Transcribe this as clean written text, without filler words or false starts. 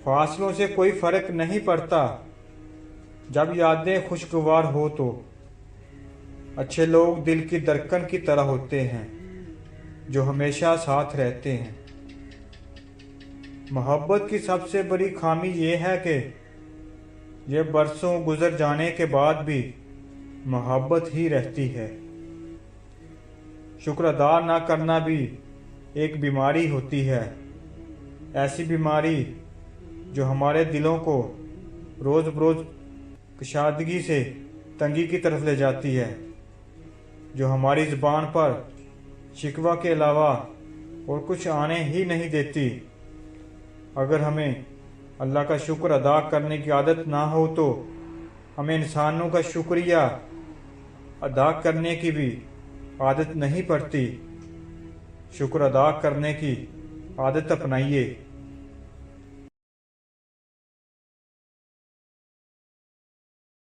فاصلوں سے کوئی فرق نہیں پڑتا جب یادیں خوشگوار ہو تو۔ اچھے لوگ دل کی دھڑکن کی طرح ہوتے ہیں جو ہمیشہ ساتھ رہتے ہیں۔ محبت کی سب سے بڑی خامی یہ ہے کہ یہ برسوں گزر جانے کے بعد بھی محبت ہی رہتی ہے۔ شکر ادا نہ کرنا بھی ایک بیماری ہوتی ہے، ایسی بیماری جو ہمارے دلوں کو روز بروز کشادگی سے تنگی کی طرف لے جاتی ہے، جو ہماری زبان پر شکوہ کے علاوہ اور کچھ آنے ہی نہیں دیتی۔ اگر ہمیں اللہ کا شکر ادا کرنے کی عادت نہ ہو تو ہمیں انسانوں کا شکریہ ادا کرنے کی بھی عادت نہیں پڑتی۔ شکر ادا کرنے کی عادت اپنائیے۔